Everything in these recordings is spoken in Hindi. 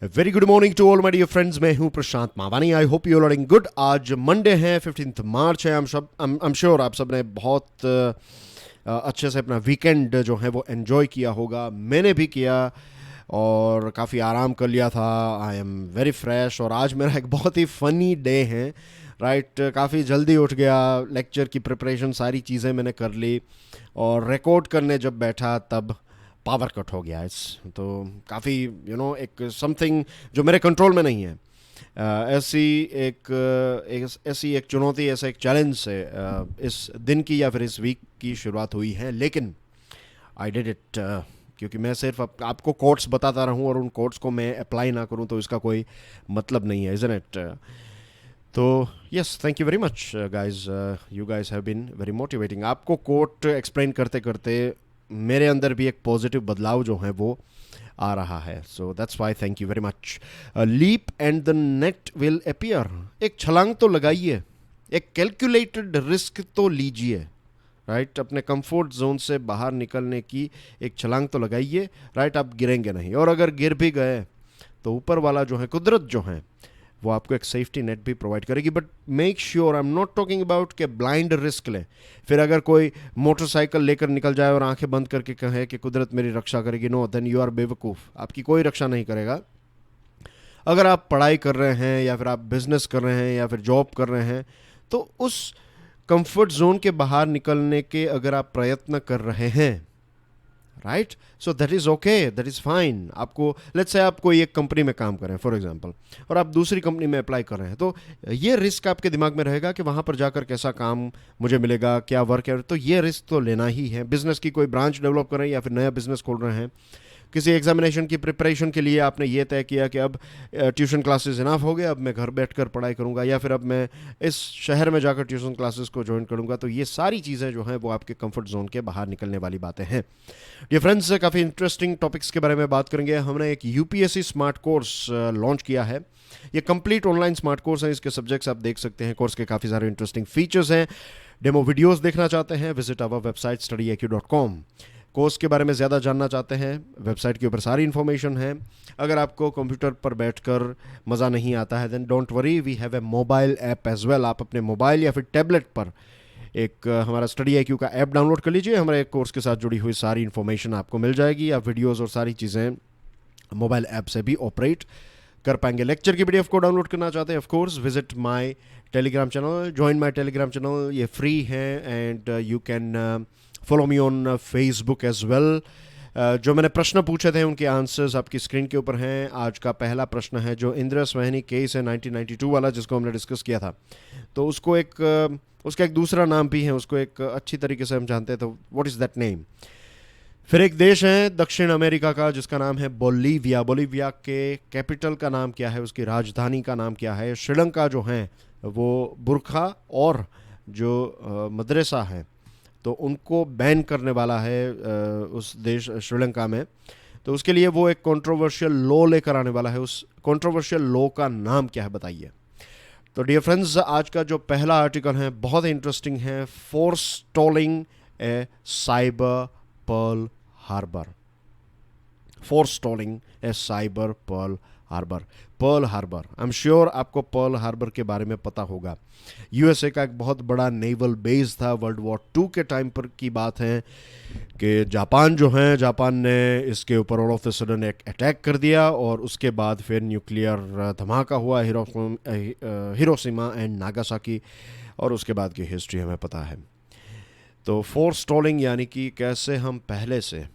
Very good morning to all my dear friends. मैं हूं Prashant Mawani. I hope you are doing good. आज मंडे है, 15 मार्च है। आई एम श्योर आप सब ने बहुत अच्छे से अपना वीकेंड जो है वो एंजॉय किया होगा। मैंने भी किया और काफ़ी आराम कर लिया था। आई एम वेरी फ्रेश और आज मेरा एक बहुत ही फ़नी डे है। राइट, काफ़ी जल्दी उठ गया, लेक्चर की प्रिपरेशन सारी चीज़ें मैंने कर ली और रिकॉर्ड करने जब बैठा तब पावर कट हो गया। इस तो काफ़ी एक समथिंग जो मेरे कंट्रोल में नहीं है। ऐसी एक चुनौती, ऐसा एक चैलेंज से इस दिन की या फिर इस वीक की शुरुआत हुई है, लेकिन आई डिड इट। क्योंकि मैं सिर्फ आपको कोट्स बताता रहूं और उन कोट्स को मैं अप्लाई ना करूं तो इसका कोई मतलब नहीं है, इजंट इट? तो yes, thank you very much guys. You guys have been very motivating. आपको कोट एक्सप्लेन करते करते मेरे अंदर भी एक पॉजिटिव बदलाव जो है वो आ रहा है। So that's why thank you very much. Leap and the net will appear. एक छलांग तो लगाइए, एक कैलकुलेटेड रिस्क तो लीजिए। राइट, अपने कंफर्ट जोन से बाहर निकलने की एक छलांग तो लगाइए। राइट, आप गिरेंगे नहीं, और अगर गिर भी गए तो ऊपर वाला जो है, कुदरत जो है, वो आपको एक सेफ्टी नेट भी प्रोवाइड करेगी। But make sure, I am not talking about कि ब्लाइंड रिस्क लें। फिर अगर कोई मोटरसाइकिल लेकर निकल जाए और आंखें बंद करके कहे कि कुदरत मेरी रक्षा करेगी, नो, देन यू आर बेवकूफ़। आपकी कोई रक्षा नहीं करेगा। अगर आप पढ़ाई कर रहे हैं या फिर आप बिजनेस कर रहे हैं या फिर जॉब कर रहे हैं, तो उस कंफर्ट जोन के बाहर निकलने के अगर आप प्रयत्न कर रहे हैं, right, so that is okay, that is fine. आपको लेट्स से आप कोई एक कंपनी में काम कर रहे हैं फॉर एग्जांपल, और आप दूसरी कंपनी में अप्लाई कर रहे हैं, तो ये रिस्क आपके दिमाग में रहेगा कि वहाँ पर जाकर कैसा काम मुझे मिलेगा, क्या वर्क है। तो ये रिस्क तो लेना ही है। बिजनेस की कोई ब्रांच डेवलप कर रहे हैं या फिर नया बिजनेस खोल रहे हैं, किसी एग्जामिनेशन की प्रिपरेशन के लिए आपने ये तय किया कि अब ट्यूशन क्लासेस इनाफ हो गया, अब मैं घर बैठकर पढ़ाई करूंगा, या फिर अब मैं इस शहर में जाकर ट्यूशन क्लासेस को ज्वाइन करूंगा। तो ये सारी चीज़ें जो हैं वो आपके कंफर्ट जोन के बाहर निकलने वाली बातें हैं। डियर फ्रेंड्स, काफ़ी इंटरेस्टिंग टॉपिक्स के बारे में बात करेंगे। हमने एक यूपीएससी स्मार्ट कोर्स लॉन्च किया है। ये कंप्लीट ऑनलाइन स्मार्ट कोर्स है। इसके सब्जेक्ट्स आप देख सकते हैं। कोर्स के काफ़ी सारे इंटरेस्टिंग फीचर्स हैं। डेमो वीडियोस देखना चाहते हैं, visit our website studyaq.com। Course के बारे में ज़्यादा जानना चाहते हैं, वेबसाइट के ऊपर सारी इन्फॉर्मेशन है। अगर आपको कंप्यूटर पर बैठकर मज़ा नहीं आता है, then don't worry, we have a mobile app as well. आप अपने मोबाइल या फिर टैबलेट पर एक हमारा स्टडी IQ का ऐप डाउनलोड कर लीजिए। हमारे कोर्स के साथ जुड़ी हुई सारी इन्फॉर्मेशन आपको मिल जाएगी। आप वीडियोज़ और सारी चीज़ें मोबाइल ऐप से भी ऑपरेट कर पाएंगे। लेक्चर की PDF को डाउनलोड करना चाहते हैं, of course visit my Telegram channel, join my Telegram channel. ये फ्री है and you can follow me on Facebook as well. जो मैंने प्रश्न पूछे थे उनके आंसर्स आपकी स्क्रीन के ऊपर हैं। आज का पहला प्रश्न है जो इंदिरा स्वहनी केस है 1992 वाला, जिसको हमने डिस्कस किया था। तो उसको उसका एक दूसरा नाम भी है, उसको एक अच्छी तरीके से हम जानते हैं, तो व्हाट इज़ दैट नेम। फिर एक देश है दक्षिण अमेरिका का जिसका नाम है बोलीविया। बोलीविया के कैपिटल का नाम क्या है, उसकी राजधानी का नाम क्या है। श्रीलंका जो है वो बुरखा और जो मदरसा है तो उनको बैन करने वाला है उस देश श्रीलंका में। तो उसके लिए वो एक कंट्रोवर्शियल लॉ लेकर आने वाला है। उस कंट्रोवर्शियल लॉ का नाम क्या है, बताइए। तो डियर फ्रेंड्स, आज का जो पहला आर्टिकल है बहुत ही इंटरेस्टिंग है। Forestalling a cyber Pearl Harbor. Forestalling a cyber Pearl Harbor. I am sure आपको पर्ल हार्बर के बारे में पता होगा। USA का एक बहुत बड़ा नेवल बेस था। World War II के टाइम पर की बात है कि जापान ने इसके ऊपर ऑल ऑफ द सडन एक अटैक कर दिया और उसके बाद फिर न्यूक्लियर धमाका हुआ हिरोशिमा एंड नागासाकी, और उसके बाद की हिस्ट्री हमें पता है। तो फोरस्टॉलिंग यानी कि कैसे हम पहले से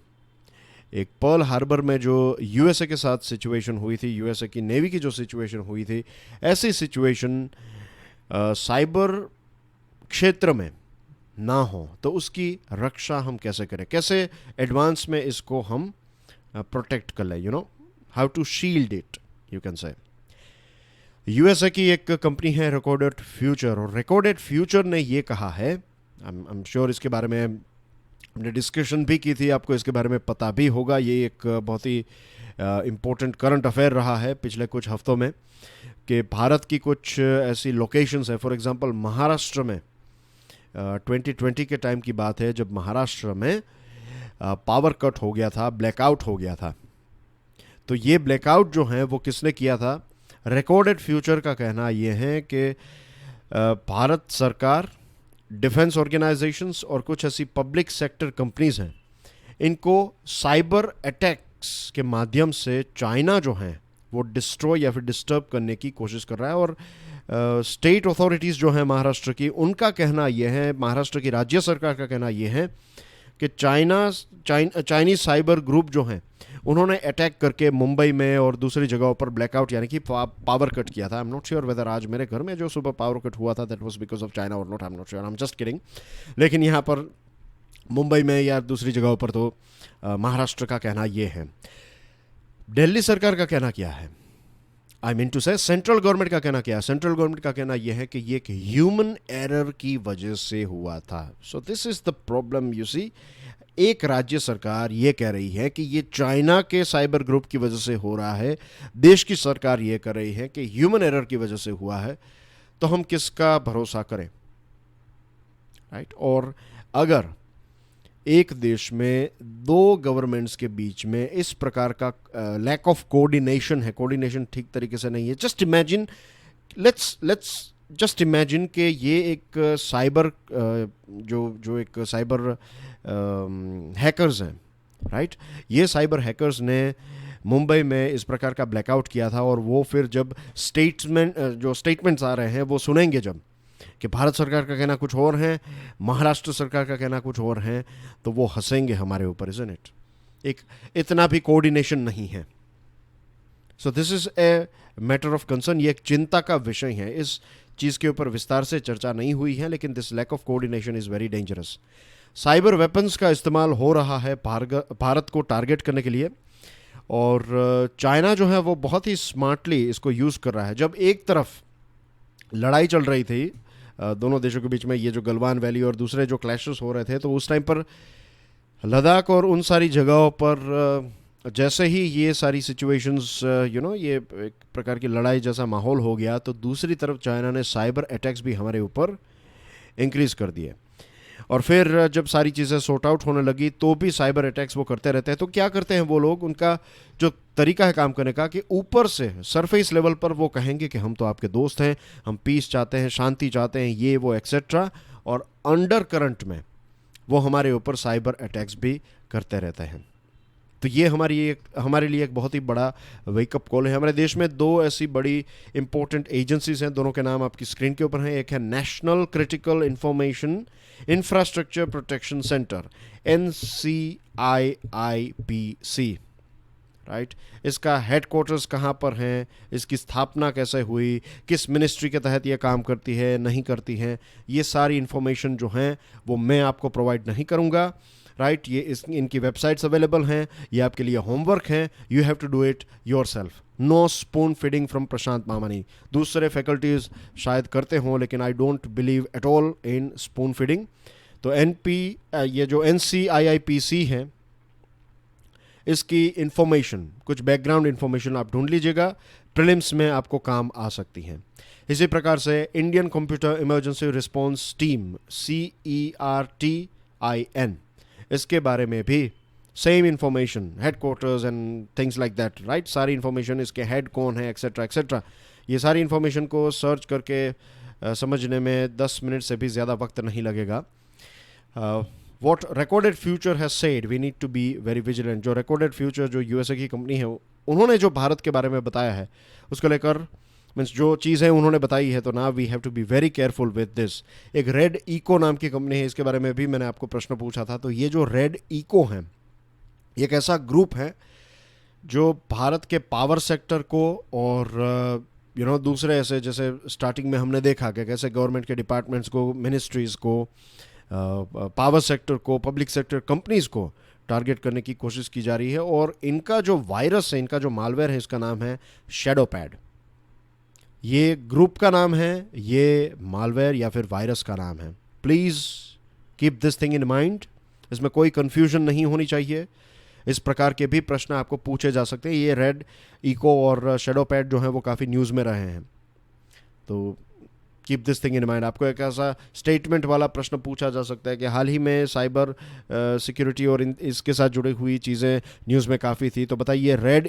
एक पर्ल हार्बर में जो USA के साथ सिचुएशन हुई थी, USA की नेवी की जो सिचुएशन हुई थी, ऐसी सिचुएशन साइबर क्षेत्र में ना हो तो उसकी रक्षा हम कैसे करें, कैसे एडवांस में इसको हम प्रोटेक्ट कर लें, how to shield it, you can say. USA की एक कंपनी है रिकॉर्डेड फ्यूचर, और रिकॉर्डेड फ्यूचर ने ये कहा है, आई एम श्योर इसके बारे में हमने डिस्कशन भी की थी, आपको इसके बारे में पता भी होगा। ये एक बहुत ही इम्पोर्टेंट करंट अफेयर रहा है पिछले कुछ हफ्तों में कि भारत की कुछ ऐसी लोकेशंस है। फॉर एग्जांपल महाराष्ट्र में 2020 के टाइम की बात है जब महाराष्ट्र में पावर कट हो गया था, ब्लैकआउट हो गया था। तो ये ब्लैकआउट जो है वो किसने किया था? रिकॉर्डेड फ्यूचर का कहना ये है कि भारत सरकार, डिफेंस ऑर्गेनाइजेशंस और कुछ ऐसी पब्लिक सेक्टर कंपनीज हैं, इनको साइबर अटैक्स के माध्यम से चाइना जो है वो डिस्ट्रॉय या फिर डिस्टर्ब करने की कोशिश कर रहा है। और स्टेट अथॉरिटीज़ जो हैं महाराष्ट्र की, उनका कहना यह है, महाराष्ट्र की राज्य सरकार का कहना यह है कि चाइनीज साइबर ग्रुप जो हैं उन्होंने अटैक करके मुंबई में और दूसरी जगहों पर ब्लैकआउट यानी कि पावर कट किया था। आई एम नॉट श्योर वेदर आज मेरे घर में जो सुबह पावर कट हुआ था that was because of China और not, I am not sure, I am just kidding. लेकिन यहाँ पर मुंबई में या दूसरी जगहों पर तो महाराष्ट्र का कहना ये है। दिल्ली सरकार का कहना क्या है? आई मीन टू से सेंट्रल गवर्नमेंट का कहना क्या है? सेंट्रल गवर्नमेंट का कहना यह है कि ये एक ह्यूमन एरर की वजह से हुआ था। So this is the problem, you see. एक राज्य सरकार ये कह रही है कि ये चाइना के साइबर ग्रुप की वजह से हो रहा है, देश की सरकार ये कर रही है कि ह्यूमन एरर की वजह से हुआ है, तो हम किसका भरोसा करें, राइट? और अगर एक देश में दो गवर्नमेंट्स के बीच में इस प्रकार का लैक ऑफ कोऑर्डिनेशन है, कोऑर्डिनेशन ठीक तरीके से नहीं है, just imagine, let's just imagine कि ये एक साइबर जो एक साइबर हैकर्स हैं, राइट? ये साइबर हैकर्स ने मुंबई में इस प्रकार का ब्लैकआउट किया था और वो फिर जब स्टेटमेंट्स आ रहे हैं वो सुनेंगे जब कि भारत सरकार का कहना कुछ और है, महाराष्ट्र सरकार का कहना कुछ और है, तो वो हंसेंगे हमारे ऊपर, इज़न्ट इट? एक इतना भी कोऑर्डिनेशन नहीं है। सो this is a matter of concern. ये एक चिंता का विषय है। इस चीज़ के ऊपर विस्तार से चर्चा नहीं हुई है, लेकिन this lack of coordination is very dangerous. Cyber weapons का इस्तेमाल हो रहा है भारत को टारगेट करने के लिए, और चाइना जो है वो बहुत ही स्मार्टली इसको यूज़ कर रहा है। जब एक तरफ लड़ाई चल रही थी दोनों देशों के बीच में, ये जो गलवान वैली और दूसरे जो क्लैशेस हो रहे थे, तो उस टाइम पर लद्दाख और उन सारी जगहों पर जैसे ही ये सारी सिचुएशंस ये एक प्रकार की लड़ाई जैसा माहौल हो गया, तो दूसरी तरफ चाइना ने साइबर अटैक्स भी हमारे ऊपर इंक्रीज़ कर दिए। और फिर जब सारी चीज़ें सॉर्ट आउट होने लगी तो भी साइबर अटैक्स वो करते रहते हैं। तो क्या करते हैं वो लोग, उनका जो तरीका है काम करने का, कि ऊपर से सरफेस लेवल पर वो कहेंगे कि हम तो आपके दोस्त हैं, हम पीस चाहते हैं, शांति चाहते हैं, ये वो एक्सेट्रा, और अंडर करंट में वो हमारे ऊपर साइबर अटैक्स भी करते रहते हैं। तो ये हमारे लिए एक बहुत ही बड़ा वेकअप कॉल है। हमारे देश में दो ऐसी बड़ी इंपॉर्टेंट एजेंसीज हैं, दोनों के नाम आपकी स्क्रीन के ऊपर हैं। एक है national critical information infrastructure protection centre, NCIIPC, right? इसका हेडक्वार्टर्स कहाँ पर हैं, इसकी स्थापना कैसे हुई, किस मिनिस्ट्री के तहत ये काम करती है, नहीं करती है, ये सारी इन्फॉर्मेशन जो हैं वो मैं आपको प्रोवाइड नहीं करूँगा, राइट? ये इनकी वेबसाइट्स अवेलेबल हैं, ये आपके लिए होमवर्क हैं, you have to do it yourself. No spoon feeding from Prashant Mamani. दूसरे फैकल्टीज शायद करते हों, लेकिन I don't believe at all in spoon feeding. तो ये जो NCIIPC है, इसकी इंफॉर्मेशन, कुछ बैकग्राउंड इंफॉर्मेशन आप ढूंढ लीजिएगा, प्रीलिम्स में आपको काम आ सकती हैं। इसी प्रकार से Indian computer emergency response team, CERTIN, इसके बारे में भी same information, headquarters and things like that, right? सारी इंफॉर्मेशन, इसके हेड कौन है, एक्सेट्रा एक्सेट्रा, ये सारी इंफॉर्मेशन को सर्च करके समझने में 10 मिनट से भी ज़्यादा वक्त नहीं लगेगा। What recorded future has said, we need to be very vigilant. जो रिकॉर्डेड फ्यूचर जो USA की कंपनी है, उन्होंने जो भारत के बारे में बताया है उसको लेकर, मीन्स जो चीज़ें उन्होंने बताई है, तो ना we have to be very careful with this. एक रेड इको नाम की कंपनी है, इसके बारे में भी मैंने आपको प्रश्न पूछा था। तो ये जो रेड इको है, एक ऐसा ग्रुप है जो भारत के पावर सेक्टर को और दूसरे ऐसे, जैसे स्टार्टिंग में हमने देखा कि कैसे गवर्नमेंट के डिपार्टमेंट्स को, मिनिस्ट्रीज़ को, पावर सेक्टर को, पब्लिक सेक्टर कंपनीज़ को टारगेट करने की कोशिश की जा रही है। और इनका जो वायरस है, इनका जो मालवेयर है, इसका नाम है शैडोपैड। ये ग्रुप का नाम है, ये मालवेयर या फिर वायरस का नाम है। Please keep this thing in mind. इसमें कोई कन्फ्यूजन नहीं होनी चाहिए। इस प्रकार के भी प्रश्न आपको पूछे जा सकते हैं। ये रेड इको और शैडोपैड जो हैं वो काफ़ी न्यूज़ में रहे हैं, तो keep this thing in mind. आपको एक ऐसा स्टेटमेंट वाला प्रश्न पूछा जा सकता है कि हाल ही में साइबर सिक्योरिटी और इसके साथ जुड़ी हुई चीज़ें न्यूज़ में काफ़ी थी, तो बताइए रेड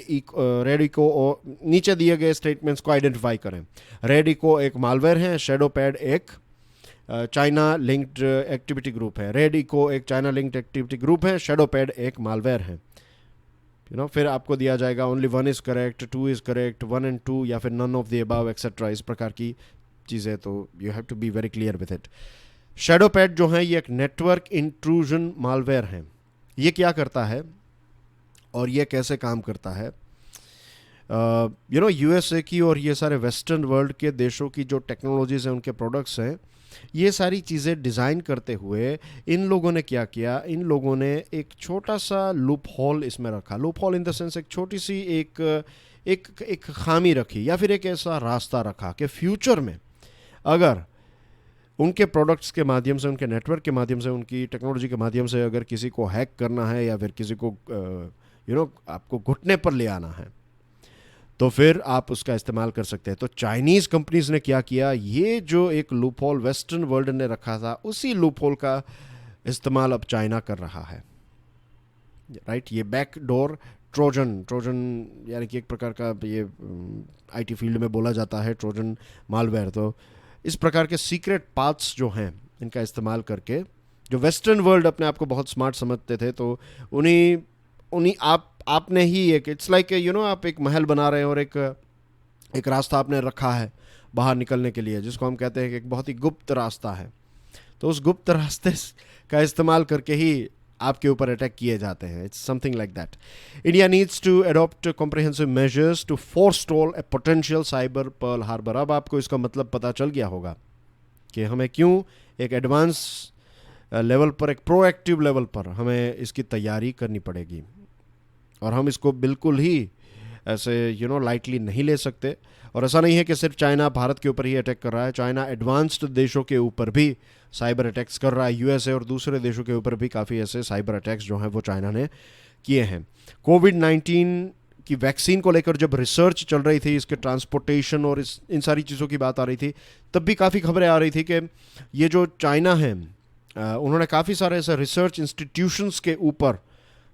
इको और नीचे दिए गए स्टेटमेंट्स को आइडेंटिफाई करें। रेड इको एक मालवेयर है, शैडो पैड एक चाइना लिंक्ड एक्टिविटी ग्रुप है। रेड इको एक चाइना लिंक्ड एक्टिविटी ग्रुप है, शैडो पैड एक मालवेयर है। फिर आपको दिया जाएगा only 1 is correct, 2 is correct, 1 and 2 या फिर none of the above etcetera, इस प्रकार की चीज़ें। तो you have to be very clear with it. Shadow pad जो है ये एक नेटवर्क इंट्रूजन मालवेयर है। ये क्या करता है और ये कैसे काम करता है? यूएसए की और ये सारे वेस्टर्न वर्ल्ड के देशों की जो टेक्नोलॉजीज़ हैं, उनके प्रोडक्ट्स हैं, ये सारी चीज़ें डिज़ाइन करते हुए इन लोगों ने क्या किया, इन लोगों ने एक छोटा सा लूप होल इसमें रखा। Loop hole in the sense एक छोटी सी एक खामी रखी या फिर एक ऐसा रास्ता रखा कि फ्यूचर में अगर उनके प्रोडक्ट्स के माध्यम से, उनके नेटवर्क के माध्यम से, उनकी टेक्नोलॉजी के माध्यम से अगर किसी को हैक करना है या फिर किसी को आपको घुटने पर ले आना है, तो फिर आप उसका इस्तेमाल कर सकते हैं। तो चाइनीज़ कंपनीज ने क्या किया, ये जो एक लूप होल वेस्टर्न वर्ल्ड ने रखा था, उसी लूप होल का इस्तेमाल अब चाइना कर रहा है, राइट। ये बैकडोर ट्रोजन यानी कि एक प्रकार का ये आईटी फील्ड में बोला जाता है ट्रोजन मालवेयर। तो इस प्रकार के सीक्रेट पाथ्स जो हैं, इनका इस्तेमाल करके जो वेस्टर्न वर्ल्ड अपने आप को बहुत स्मार्ट समझते थे, तो उन्हीं आपने ही इट्स लाइक आप एक महल बना रहे हैं और एक रास्ता आपने रखा है बाहर निकलने के लिए, जिसको हम कहते हैं कि एक बहुत ही गुप्त रास्ता है। तो उस गुप्त रास्ते का इस्तेमाल करके ही आपके ऊपर अटैक किए जाते हैं। It's something like that. India needs to adopt comprehensive measures to forestall a potential cyber Pearl Harbor. अब आपको इसका मतलब पता चल गया होगा कि हमें क्यों एक एडवांस लेवल पर, एक प्रोएक्टिव लेवल पर हमें इसकी तैयारी करनी पड़ेगी, और हम इसको बिल्कुल ही ऐसे लाइटली नहीं ले सकते। और ऐसा नहीं है कि सिर्फ चाइना भारत के ऊपर ही अटैक कर रहा है, चाइना एडवांस्ड देशों के ऊपर भी साइबर अटैक्स कर रहा है। यूएसए और दूसरे देशों के ऊपर भी काफ़ी ऐसे साइबर अटैक्स जो हैं वो चाइना ने किए हैं। कोविड-19 की वैक्सीन को लेकर जब रिसर्च चल रही थी, इसके ट्रांसपोर्टेशन और इन सारी चीज़ों की बात आ रही थी, तब भी काफ़ी खबरें आ रही थी कि ये जो चाइना है, उन्होंने काफ़ी सारे ऐसे रिसर्च इंस्टीट्यूशंस के ऊपर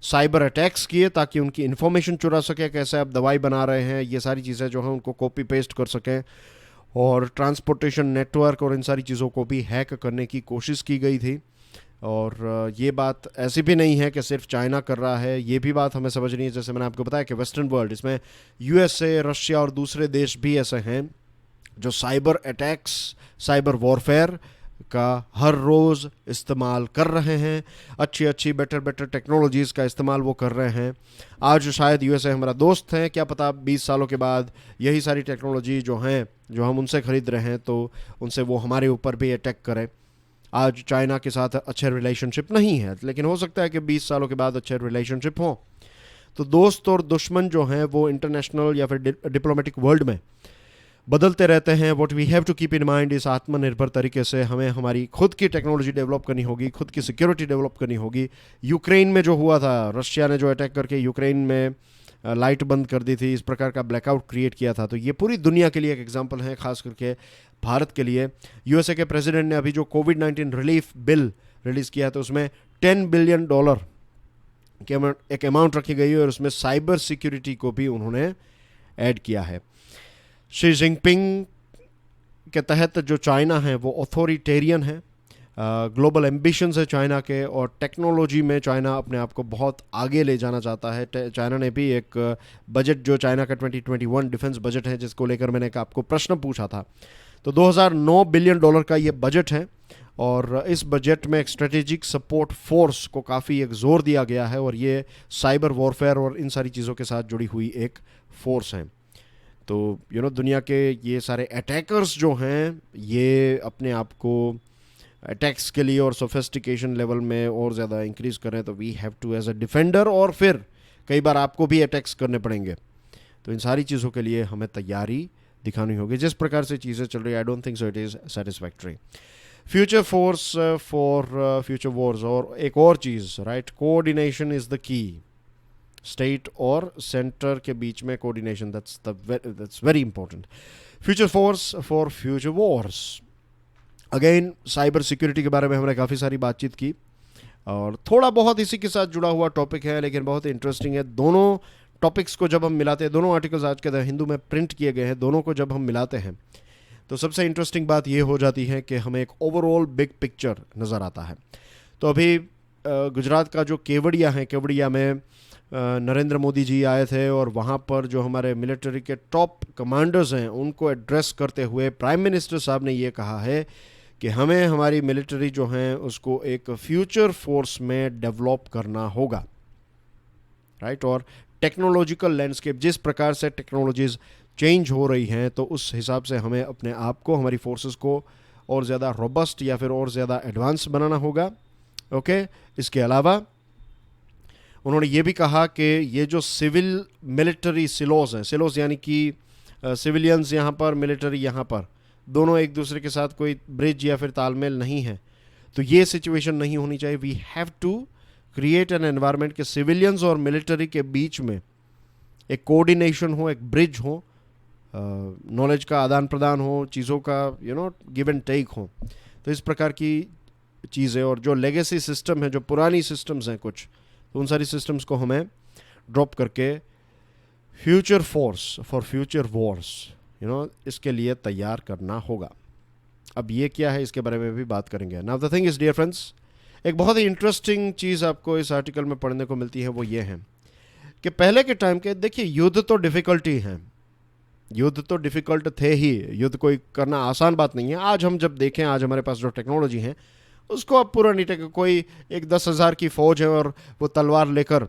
साइबर अटैक्स किए ताकि उनकी इन्फॉर्मेशन चुरा सके, कैसे आप दवाई बना रहे हैं, ये सारी चीज़ें जो हैं उनको कॉपी पेस्ट कर सकें। और ट्रांसपोर्टेशन नेटवर्क और इन सारी चीज़ों को भी हैक करने की कोशिश की गई थी। और ये बात ऐसी भी नहीं है कि सिर्फ चाइना कर रहा है, ये भी बात हमें समझनी है। जैसे मैंने आपको बताया कि वेस्टर्न वर्ल्ड, इसमें यूएसए, रशिया और दूसरे देश भी ऐसे हैं जो साइबर अटैक्स, साइबर वॉरफेयर का हर रोज़ इस्तेमाल कर रहे हैं। अच्छी बेटर टेक्नोलॉजीज़ का इस्तेमाल वो कर रहे हैं। आज शायद यूएसए हमारा दोस्त है, क्या पता 20 सालों के बाद यही सारी टेक्नोलॉजी जो हैं, जो हम उनसे ख़रीद रहे हैं, तो उनसे वो हमारे ऊपर भी अटैक करें। आज चाइना के साथ अच्छे रिलेशनशिप नहीं है, लेकिन हो सकता है कि 20 सालों के बाद अच्छे रिलेशनशिप हों। तो दोस्त और दुश्मन जो हैं वो इंटरनेशनल या फिर डिप्लोमेटिक वर्ल्ड में बदलते रहते हैं। What we have to keep in mind, इस आत्मनिर्भर तरीके से हमें हमारी खुद की टेक्नोलॉजी डेवलप करनी होगी, खुद की सिक्योरिटी डेवलप करनी होगी। यूक्रेन में जो हुआ था, रशिया ने जो अटैक करके यूक्रेन में लाइट बंद कर दी थी, इस प्रकार का ब्लैकआउट क्रिएट किया था, तो ये पूरी दुनिया के लिए एक एग्जाम्पल है, खास करके भारत के लिए। यूएसए के प्रेसिडेंट ने अभी जो कोविड-19 रिलीफ बिल रिलीज़ किया है, तो उसमें $10 बिलियन के एक अमाउंट रखी गई है, और उसमें साइबर सिक्योरिटी को भी उन्होंने ऐड किया है। शी जिनपिंग के तहत जो चाइना है वो ऑथोरिटेरियन है, ग्लोबल एम्बिशंस है चाइना के, और टेक्नोलॉजी में चाइना अपने आप को बहुत आगे ले जाना चाहता है। चाइना ने भी एक बजट, जो चाइना का 2021 डिफेंस बजट है, जिसको लेकर मैंने आपको प्रश्न पूछा था, तो $2009 बिलियन का ये बजट है। और इस बजट में एक स्ट्रेटेजिक सपोर्ट फोर्स को काफ़ी एक जोर दिया गया है, और ये साइबर वॉरफेयर और इन सारी चीज़ों के साथ जुड़ी हुई एक फोर्स है। तो दुनिया के ये सारे अटैकर्स जो हैं, ये अपने आप को अटैक्स के लिए और सोफिस्टिकेशन लेवल में और ज़्यादा इंक्रीज़ करें, तो we have to as a defender, और फिर कई बार आपको भी अटैक्स करने पड़ेंगे। तो इन सारी चीज़ों के लिए हमें तैयारी दिखानी होगी। जिस प्रकार से चीज़ें चल रही है, I don't think so it is satisfactory. Future force for future wars, और एक और चीज़, right, coordination is the key. State और सेंटर के बीच में coordination, that's very important. Future force for future wars, again cyber security के बारे में हमने काफ़ी सारी बातचीत की, और थोड़ा बहुत इसी के साथ जुड़ा हुआ टॉपिक है लेकिन बहुत इंटरेस्टिंग है। दोनों टॉपिक्स को जब हम मिलाते हैं, दोनों आर्टिकल्स आज के द हिंदू में प्रिंट किए गए हैं, दोनों को जब हम मिलाते हैं तो सबसे इंटरेस्टिंग बात ये हो जाती है कि हमें एक ओवरऑल बिग पिक्चर नज़र आता है। तो अभी गुजरात का जो केवड़िया है, केवड़िया में नरेंद्र मोदी जी आए थे और वहाँ पर जो हमारे मिलिट्री के टॉप कमांडर्स हैं उनको एड्रेस करते हुए प्राइम मिनिस्टर साहब ने ये कहा है कि हमें हमारी मिलिट्री जो है उसको एक फ्यूचर फोर्स में डेवलप करना होगा, राइट। और टेक्नोलॉजिकल लैंडस्केप, जिस प्रकार से टेक्नोलॉजीज़ चेंज हो रही हैं, तो उस हिसाब से हमें अपने आप को, हमारी फोर्सेस को और ज़्यादा रोबस्ट या फिर और ज़्यादा एडवांस बनाना होगा। ओके, इसके अलावा उन्होंने ये भी कहा कि ये जो सिविल मिलिट्री सिलोस हैं, सिलोस यानी कि सिविलियंस यहाँ पर, मिलिट्री यहाँ पर, दोनों एक दूसरे के साथ कोई ब्रिज या फिर तालमेल नहीं है, तो ये सिचुएशन नहीं होनी चाहिए। We have to create an environment के सिविलियंस और मिलिट्री के बीच में एक कोऑर्डिनेशन हो, एक ब्रिज हो, नॉलेज का आदान प्रदान हो, चीज़ों का गिव एंड टेक हो। तो इस प्रकार की चीज़ें, और जो लेगेसी सिस्टम है, जो पुरानी सिस्टम्स हैं कुछ, तो उन सारी सिस्टम्स को हमें ड्रॉप करके future force for future Wars इसके लिए तैयार करना होगा। अब ये क्या है, इसके बारे में भी बात करेंगे। Now the thing is dear friends, एक बहुत ही इंटरेस्टिंग चीज़ आपको इस आर्टिकल में पढ़ने को मिलती है, वो ये है कि पहले के टाइम के, देखिए युद्ध तो डिफ़िकल्टी हैं, युद्ध तो डिफ़िकल्ट थे ही, युद्ध कोई करना आसान बात नहीं है। आज हम जब देखें, आज हमारे पास जो टेक्नोलॉजी है उसको आप पूरा नहीं टेक, कोई एक 10,000 की फ़ौज है और वो तलवार लेकर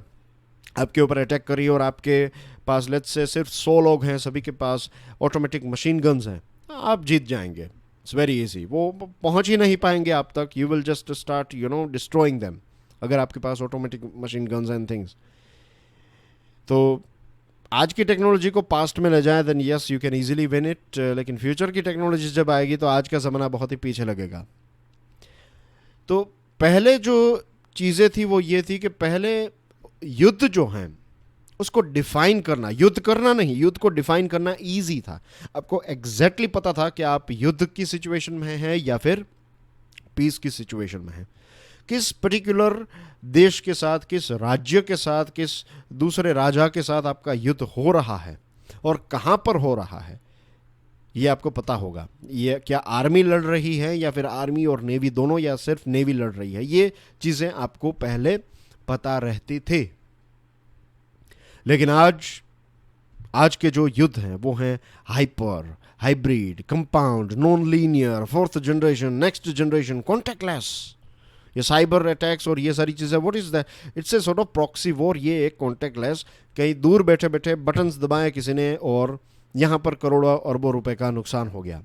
आपके ऊपर अटैक करी और आपके पास लेट्स से सिर्फ 100 लोग हैं, सभी के पास ऑटोमेटिक मशीन गन्स हैं, आप जीत जाएंगे। इट्स वेरी इजी, वो पहुंच ही नहीं पाएंगे आप तक। You will just start destroying them अगर आपके पास automatic machine guns and things. तो आज की टेक्नोलॉजी को पास्ट में ले जाएं, then yes you can easily win it, लेकिन फ्यूचर की टेक्नोलॉजी जब आएगी तो आज का ज़माना बहुत ही पीछे लगेगा। तो पहले जो चीज़ें थी वो ये थी कि पहले युद्ध जो हैं उसको डिफाइन करना, युद्ध करना नहीं, युद्ध को डिफाइन करना इजी था। आपको एग्जैक्टली पता था कि आप युद्ध की सिचुएशन में हैं या फिर पीस की सिचुएशन में हैं, किस पर्टिकुलर देश के साथ, किस राज्य के साथ, किस दूसरे राजा के साथ आपका युद्ध हो रहा है और कहाँ पर हो रहा है, ये आपको पता होगा। ये क्या आर्मी लड़ रही है या फिर आर्मी और नेवी दोनों, या सिर्फ नेवी लड़ रही है, ये चीज़ें आपको पहले पता रहती थी। लेकिन आज के जो युद्ध हैं वो हैं hyper, hybrid, compound, non linear, fourth generation, next generation, contactless, ये साइबर अटैक्स और ये सारी चीज़ें। What is that? It's a sort of proxy war. ये एक कॉन्टैक्टलेस, कहीं दूर बैठे बैठे बटन्स दबाए किसी ने और यहाँ पर करोड़ों अरबों रुपए का नुकसान हो गया।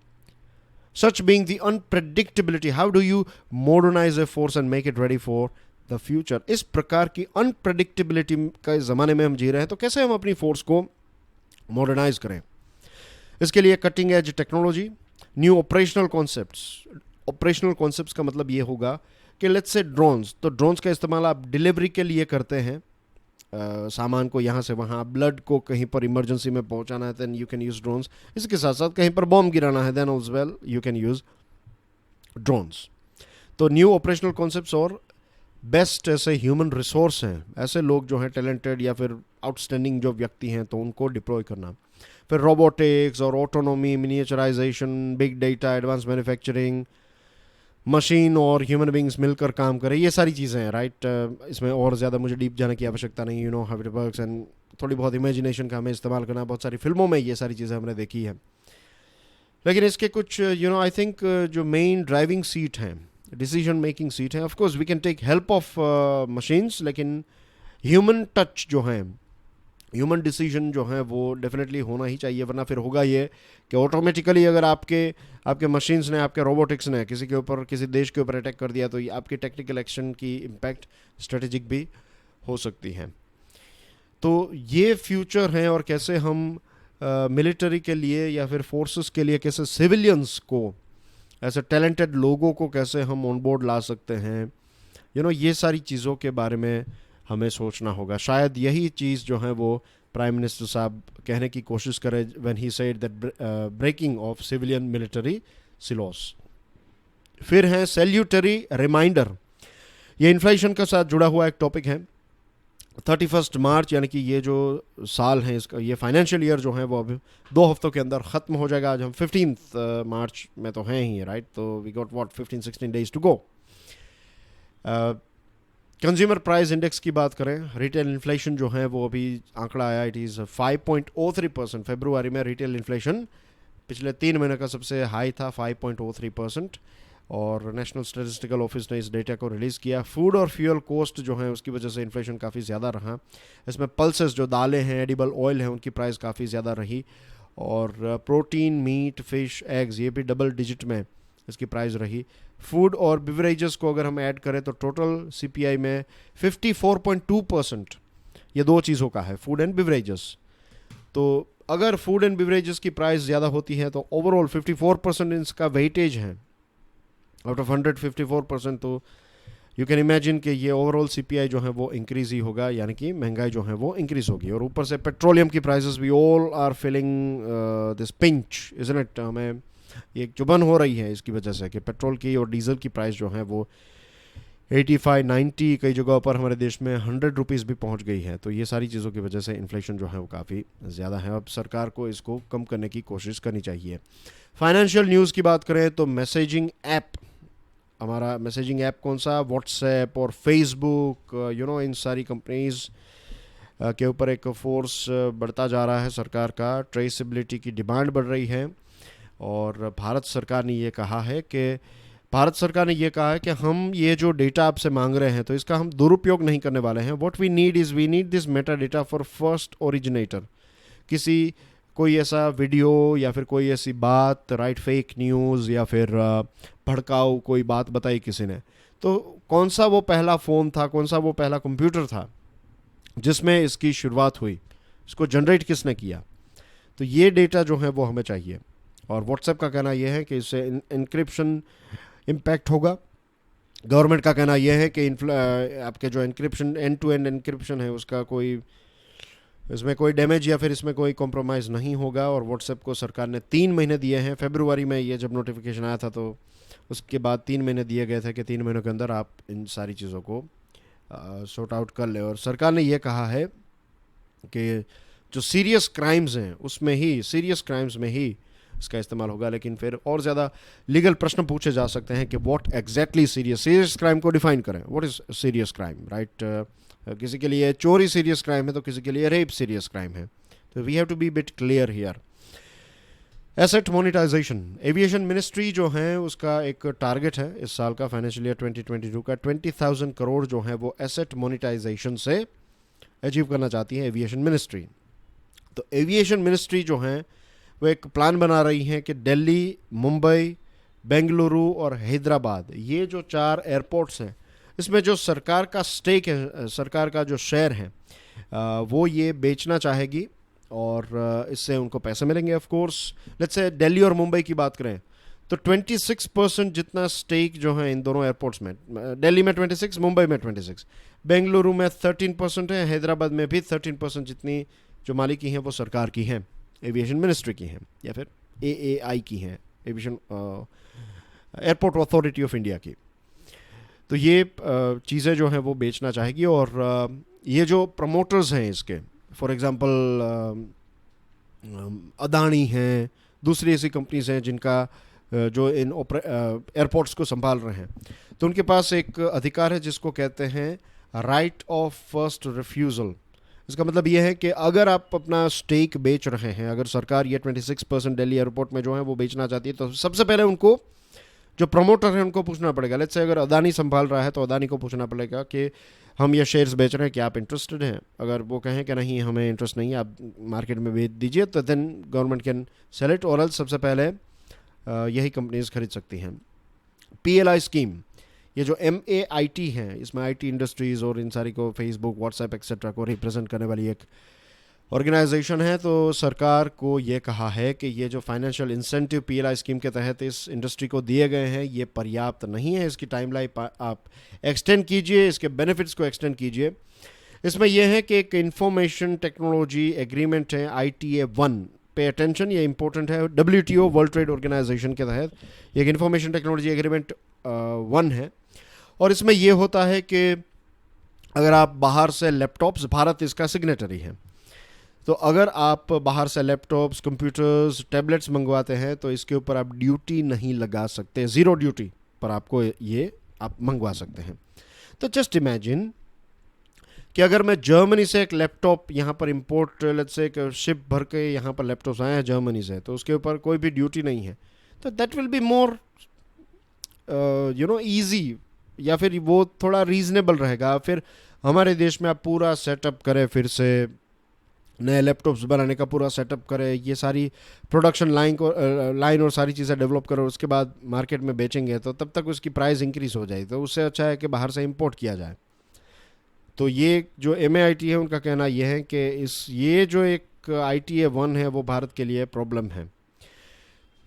Such being the unpredictability, how do you modernise a force and make it ready for the future? इस प्रकार की अनप्रेडिक्टेबिलिटी के ज़माने में हम जी रहे हैं, तो कैसे हम अपनी फोर्स को मॉडर्नाइज करें? इसके लिए cutting edge technology, new operational concepts. Operational concepts का मतलब ये होगा कि लेट्स से ड्रोन्स, तो ड्रोन्स का इस्तेमाल आप डिलीवरी के लिए करते हैं, सामान को यहाँ से वहाँ, ब्लड को कहीं पर इमरजेंसी में पहुँचाना है, then you can use drones. इसके साथ साथ कहीं पर बॉम्ब गिराना है, then as well you can use drones. तो न्यू ऑपरेशनल कॉन्सेप्ट्स, और बेस्ट ऐसे ह्यूमन रिसोर्स हैं, ऐसे लोग जो हैं टैलेंटेड या फिर आउटस्टैंडिंग जो व्यक्ति हैं, तो उनको डिप्लॉय करना। फिर रोबोटिक्स और autonomy, miniaturisation, big data, advance manufacturing, machine और ह्यूमन बींग्स मिलकर काम करें, ये सारी चीज़ें हैं, राइट। इसमें और ज़्यादा मुझे डीप जाने की आवश्यकता नहीं, you know how it works, and थोड़ी बहुत इमेजिनेशन का हमें इस्तेमाल करना। बहुत सारी फिल्मों में ये सारी चीज़ें हमने देखी है। लेकिन इसके कुछ आई थिंक जो मेन ड्राइविंग सीट हैं, डिसीजन मेकिंग सीट है, of course we can take help of machines, लेकिन ह्यूमन टच जो है, ह्यूमन डिसीजन जो है वो डेफिनेटली होना ही चाहिए। वरना फिर होगा ये कि ऑटोमेटिकली अगर आपके मशीन्स ने, आपके रोबोटिक्स ने किसी के ऊपर, किसी देश के ऊपर अटैक कर दिया, तो ये आपकी टेक्निकल एक्शन की इम्पैक्ट स्ट्रेटेजिक भी हो सकती है। तो ये फ्यूचर है, और कैसे हम मिलिट्री के लिए या फिर फोर्सेस के लिए कैसे सिविलियंस को, ऐसे टैलेंटेड लोगों को कैसे हम ऑन बोर्ड ला सकते हैं, ये सारी चीज़ों के बारे में हमें सोचना होगा। शायद यही चीज़ जो है वो प्राइम मिनिस्टर साहब कहने की कोशिश करें when he said that breaking of civilian military silos. फिर है सैल्यूटरी रिमाइंडर, ये इन्फ्लेशन के साथ जुड़ा हुआ एक टॉपिक है। 31 मार्च यानी कि ये जो साल है इसका, ये फाइनेंशियल ईयर जो है वो अभी 2 हफ्तों के अंदर ख़त्म हो जाएगा। आज हम 15 मार्च में तो हैं ही, राइट। तो we got what 15-16 days to go. Consumer price index की बात करें, रिटेल इन्फ्लेशन जो है वो अभी आंकड़ा आया, इट इज़ 5.03%। फरवरी में रिटेल इन्फ्लेशन पिछले 3 महीने का सबसे हाई था, 5.03%। और नेशनल स्टैटिस्टिकल ऑफिस ने इस डेटा को रिलीज़ किया। फूड और फ्यूल कॉस्ट जो है उसकी वजह से इन्फ्लेशन काफ़ी ज़्यादा रहा। इसमें पल्सेस जो दालें हैं, एडिबल ऑयल है, उनकी प्राइस काफ़ी ज़्यादा रही। और प्रोटीन, मीट, फिश, एग्स, ये भी डबल डिजिट में इसकी प्राइस रही। फूड और बिवरेजेस को अगर हम ऐड करें तो टोटल सीपीआई में 54.2% ये दो चीज़ों का है, फूड एंड बिवरेजेस। तो अगर फूड एंड बिवरेजेस की प्राइस ज़्यादा होती है तो ओवरऑल 54% इसका वेटेज है आउट ऑफ 100, 54%। तो यू कैन इमेजिन कि ये ओवरऑल सीपीआई जो है वो इंक्रीज ही होगा, यानी कि महंगाई जो है वो इंक्रीज होगी। और ऊपर से पेट्रोलियम की प्राइसेस भी all are feeling this pinch, isn't it. हमें एक चुभन हो रही है इसकी वजह से कि पेट्रोल की और डीजल की प्राइस जो है वो 85, 90, कई जगहों पर हमारे देश में 100 रुपीज़ भी पहुंच गई है। तो ये सारी चीज़ों की वजह से इन्फ्लेशन जो है वो काफ़ी ज़्यादा है। अब सरकार को इसको कम करने की कोशिश करनी चाहिए। फाइनेंशियल न्यूज़ की बात करें तो मैसेजिंग ऐप, हमारा मैसेजिंग ऐप कौन सा, व्हाट्सएप और फेसबुक, इन सारी कंपनीज के ऊपर एक फोर्स बढ़ता जा रहा है सरकार का। ट्रेसिबिलिटी की डिमांड बढ़ रही है। और भारत सरकार ने ये कहा है कि हम ये जो डेटा आपसे मांग रहे हैं तो इसका हम दुरुपयोग नहीं करने वाले हैं। What we need this meta data for first originator. कोई ऐसा वीडियो या फिर कोई ऐसी बात, राइट, फेक न्यूज़ या फिर भड़काऊ कोई बात बताई किसी ने, तो कौन सा वो पहला फ़ोन था, कौन सा वो पहला कंप्यूटर था जिसमें इसकी शुरुआत हुई, इसको जनरेट किसने किया, तो ये डेटा जो है वो हमें चाहिए। और व्हाट्सएप का कहना यह है कि इससे इनक्रिप्शन इम्पैक्ट होगा। गवर्नमेंट का कहना यह है कि आपके जो encryption, end to end encryption है, उसका इसमें कोई डैमेज या फिर इसमें कोई कॉम्प्रोमाइज़ नहीं होगा। और व्हाट्सएप को सरकार ने 3 महीने दिए हैं। फरवरी में ये जब नोटिफिकेशन आया था तो उसके बाद 3 महीने दिए गए थे कि 3 महीनों के अंदर आप इन सारी चीज़ों को सॉर्ट आउट कर ले। और सरकार ने ये कहा है कि जो सीरियस क्राइम्स हैं उसमें ही, सीरियस क्राइम्स में ही इसका इस्तेमाल होगा। लेकिन फिर और ज़्यादा लीगल प्रश्न पूछे जा सकते हैं कि व्हाट एग्जैक्टली सीरियस क्राइम को डिफाइन करें। What is serious crime, right. किसी के लिए चोरी सीरियस क्राइम है तो किसी के लिए रेप सीरियस क्राइम है। तो we have to be bit clear here. Asset monetisation, aviation ministry जो है उसका एक टारगेट है इस साल का, फाइनेंशियल ईयर 2022 का 20,000 करोड़ जो है वो एसेट मोनेटाइजेशन से अचीव करना चाहती है एविएशन मिनिस्ट्री। तो एविएशन मिनिस्ट्री जो है वो एक प्लान बना रही है कि दिल्ली, मुंबई, बेंगलुरु और हैदराबाद, ये जो 4 एयरपोर्ट्स हैं, इसमें जो सरकार का स्टेक है, सरकार का जो शेयर है, वो ये बेचना चाहेगी और इससे उनको पैसे मिलेंगे। Of course let's say Delhi और मुंबई की बात करें तो 26% जितना स्टेक जो है इन दोनों एयरपोर्ट्स में, दिल्ली में 26, मुंबई में 26, बेंगलुरु में 13% है, हैदराबाद में भी 13% जितनी जो मालिकी हैं वो सरकार की हैं, एविएशन मिनिस्ट्री की हैं या फिर AAI की हैं, aviation airport authority of India की। तो ये चीज़ें जो हैं वो बेचना चाहेगी। और ये जो प्रमोटर्स हैं इसके, फॉर एग्ज़ाम्पल अदानी हैं, दूसरी ऐसी कंपनीज हैं जिनका जो इन एयरपोर्ट्स को संभाल रहे हैं, तो उनके पास एक अधिकार है जिसको कहते हैं राइट ऑफ फर्स्ट रिफ्यूज़ल। इसका मतलब ये है कि अगर आप अपना स्टेक बेच रहे हैं, अगर सरकार ये 26% दिल्ली एयरपोर्ट में जो है वो बेचना चाहती है, तो सबसे पहले उनको, जो प्रमोटर है, उनको पूछना पड़ेगा। लेट्स से अगर अदानी संभाल रहा है तो अदानी को पूछना पड़ेगा कि हम ये शेयर्स बेच रहे हैं, क्या आप इंटरेस्टेड हैं। अगर वो कहें कि नहीं हमें इंटरेस्ट नहीं है, आप मार्केट में बेच दीजिए, तो then government can sell it. और सबसे पहले यही कंपनीज खरीद सकती हैं। PLI स्कीम, ये जो MAIT है, इसमें IT इंडस्ट्रीज़ और इन सारी को, फेसबुक, व्हाट्सएप एक्सेट्रा को रिप्रेजेंट करने वाली एक ऑर्गेनाइजेशन है। तो सरकार को ये कहा है कि ये जो फाइनेंशियल इंसेंटिव PLI स्कीम के तहत इस इंडस्ट्री को दिए गए हैं ये पर्याप्त नहीं है। इसकी टाइमलाइन आप एक्सटेंड कीजिए, इसके बेनिफिट्स को एक्सटेंड कीजिए। इसमें यह है कि एक इंफॉर्मेशन टेक्नोलॉजी एग्रीमेंट है ITA 1 पे अटेंशन, ये इंपॉर्टेंट है। WTO वर्ल्ड ट्रेड ऑर्गेनाइजेशन के तहत एक इंफॉर्मेशन टेक्नोलॉजी एग्रीमेंट 1 है, और इसमें ये होता है कि अगर आप बाहर से लैपटॉप्स, भारत इसका सिग्नेटरी है, तो अगर आप बाहर से लैपटॉप्स, कंप्यूटर्स, टैबलेट्स मंगवाते हैं तो इसके ऊपर आप ड्यूटी नहीं लगा सकते, ज़ीरो ड्यूटी पर आपको ये आप मंगवा सकते हैं। तो जस्ट इमेजिन कि अगर मैं जर्मनी से एक लैपटॉप यहाँ पर इंपोर्ट, लेट्स से एक शिप भर के यहाँ पर लैपटॉप्स आए हैं जर्मनी से, तो उसके ऊपर कोई भी ड्यूटी नहीं है, तो that will be more easy, या फिर वो थोड़ा रीजनेबल रहेगा। फिर हमारे देश में आप पूरा सेटअप करें, फिर से नए लैपटॉप्स बनाने का पूरा सेटअप करें, ये सारी प्रोडक्शन लाइन और सारी चीज़ें डेवलप करो, उसके बाद मार्केट में बेचेंगे तो तब तक उसकी प्राइस इंक्रीज हो जाएगी। तो उससे अच्छा है कि बाहर से इंपोर्ट किया जाए। तो ये जो MAIT है उनका कहना यह है कि ये जो एक ITA 1 है वो भारत के लिए प्रॉब्लम है।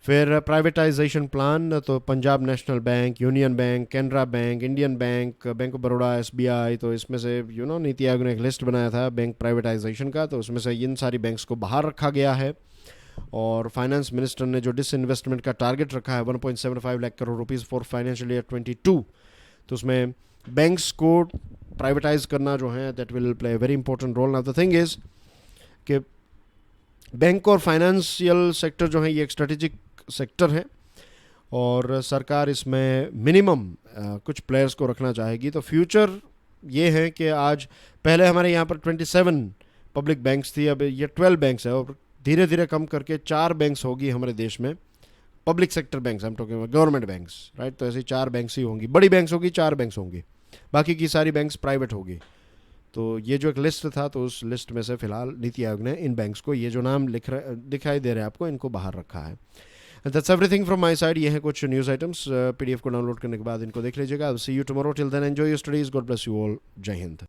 फिर प्राइवेटाइजेशन प्लान, तो Punjab national bank, union bank, Canara bank, Indian bank, bank of Baroda, SBI, तो इसमें से नीति आयोग ने एक लिस्ट बनाया था बैंक प्राइवेटाइजेशन का, तो उसमें से इन सारी बैंक्स को बाहर रखा गया है। और फाइनेंस मिनिस्टर ने जो डिसइन्वेस्टमेंट का टारगेट रखा है 1.75 lakh crore rupees for financial year 22, तो उसमें बैंक्स को प्राइवेटाइज करना जो है that will play very important role. Now the thing is कि बैंक और फाइनेंशियल सेक्टर जो है ये एक स्ट्रेटेजिक सेक्टर है, और सरकार इसमें मिनिमम कुछ प्लेयर्स को रखना चाहेगी। तो फ्यूचर ये है कि आज पहले हमारे यहाँ पर 27 पब्लिक बैंक्स थी, अब ये 12 बैंक्स है, और धीरे धीरे कम करके 4 बैंक्स होगी हमारे देश में, पब्लिक सेक्टर बैंक्स, हम talking about government banks, right. तो ऐसी 4 बैंक्स ही होंगी, बड़ी बैंक्स होगी, 4 बैंक्स होंगी, बाकी की सारी बैंक्स प्राइवेट होगी। तो ये जो एक लिस्ट था, तो उस लिस्ट में से फिलहाल नीति आयोग ने इन बैंक्स को, ये जो नाम दिखाई दे रहे हैं आपको, इनको बाहर रखा है। That's everything from my side. ये है कुछ न्यूज़ आइटम्स, PDF को डाउनलोड करने के बाद इनको देख लीजिएगा। See you tomorrow, till then enjoy your studies, God bless you all, जय हिंद।